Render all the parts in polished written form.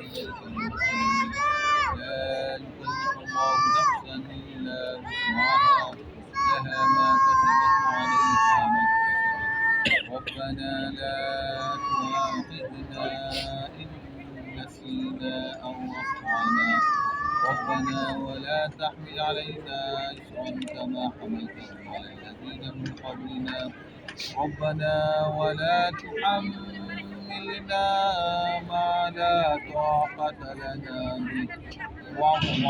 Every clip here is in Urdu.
عبادك المرسلين لا يكلف الله نفسا إلا وسعها لها ما كسبت وعليها ما اكتسبت ربنا لا تؤاخذنا إن نسينا أو أخطأنا ربنا ولا تحمل علينا إصرا كما حملته على الذين من قبلنا ربنا ولا تحملنا ما لا طاقة لنا به واعف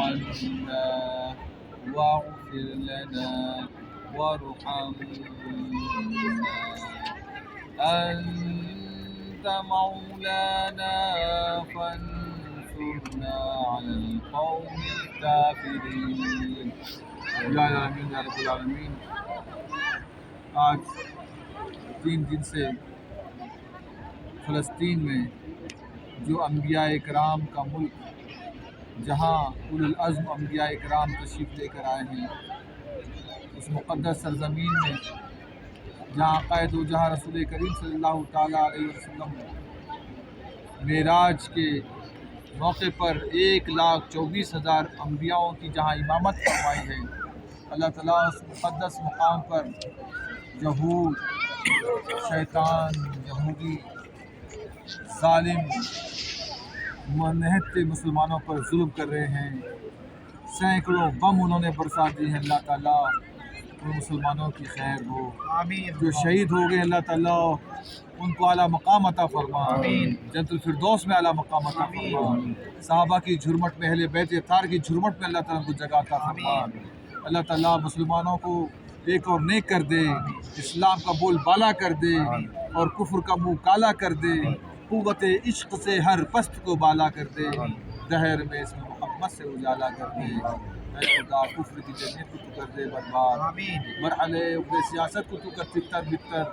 عنا واغفر لنا وارحمنا أنت مولانا فانصرنا على القوم الكافرين یا العالمین یا رب العالمین آج 3 دن سے فلسطین میں جو انبیاء اکرام کا ملک جہاں اولو العزم انبیاء اکرام تشریف لے کر آئے ہیں اس مقدس سرزمین میں جہاں قائد و جہاں رسول کریم صلی اللہ تعالیٰ علیہ وسلم معراج کے موقع پر 1,24,000 انبیاءوں کی جہاں امامت فرمائی ہے اللہ تعالیٰ اس مقدس مقام پر یہود شیطان یہودی ظالم نہتے مسلمانوں پر ظلم کر رہے ہیں سینکڑوں بم انہوں نے برسا دی ہیں اللہ تعالیٰ مسلمانوں کی خیر ہو جو شہید ہو گئے اللہ تعالیٰ ان کو اعلیٰ مقام عطا فرما جنت الفردوس میں اعلیٰ مقام عطا فرما صحابہ کی جھرمٹ میں اہل بیت اطہار کی جھرمٹ میں اللہ تعالیٰ کو جگہ عطا فرما اللہ تعالیٰ مسلمانوں کو ایک اور نیک کر دے اسلام کا بول بالا کر دے اور کفر کا منہ کالا کر دے قوت عشق سے ہر پست کو بالا کر دے دہر میں اس میں محمد سے اجالا کر دے اے خدا کفر کی جنت کو تو کر دے برباد مرحلے اپنے سیاست کو تو کر تتر بتر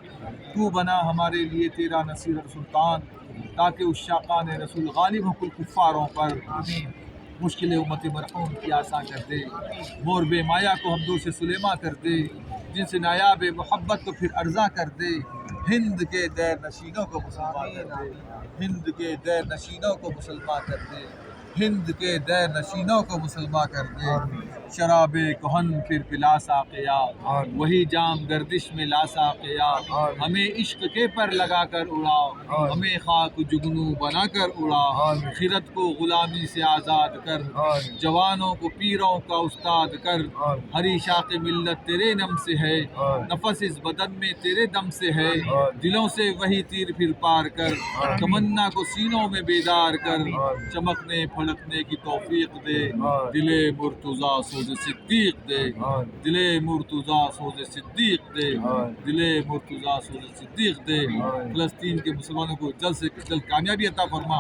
تو بنا ہمارے لیے تیرا نصیر اور سلطان تاکہ اس شاقان رسول غالب ہو کل کفاروں پر مشکل امت مرحوم کی آسان کر دے مور بے مایا کو ہم دو سے سلیما کر دے جن سے نایاب محبت کو پھر ارزاں کر دے ہند کے دیر نشینوں کو مسلمان کر دے ہند کے دیر نشینوں کو مسلمان کر دے ہند کے دیر نشینوں کو مسلمان کر دے شراب کہن پھر پلا ساقیا وہی جام گردش میں لا ساقیا ہمیں عشق کے پر لگا کر اڑا ہمیں خاک جگنو بنا کر اڑا خیرت کو غلامی سے آزاد کر جوانوں کو پیروں کا استاد کر ہری شاق ملت تیرے نم سے ہے نفس اس بدن میں تیرے دم سے ہے دلوں سے وہی تیر پھر پار کر تمنا کو سینوں میں بیدار کر چمکنے پھڑکنے کی توفیق دے دل مرتضیٰ سوز صدیق دے دل مرتضیٰ سوز صدیق دے دل مرتضیٰ سوز صدیق دے فلسطین کے مسلمانوں کو جلد سے جلد کامیابی عطا فرما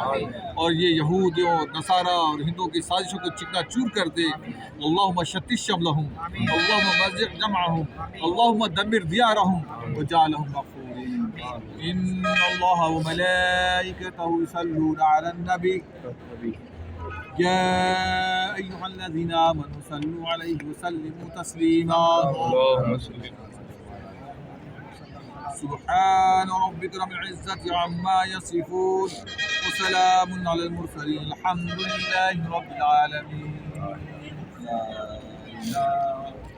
اور یہ یہودیوں نصارہ اور ہندوؤں کی سازشوں کو چکنا چور کر دے اللہم شتت شملہم اللہم مزق جمعہم اللہم دمر دیارہم وجعلہم مغفورین ان اللہ وملائکتہ یصلون علی النبی يا أيها الذين آمنوا صلوا عليه وسلموا تسليما اللهم صل سبحان ربك رب العزة عما يصفون وسلام على المرسلين الحمد لله رب العالمين لا إله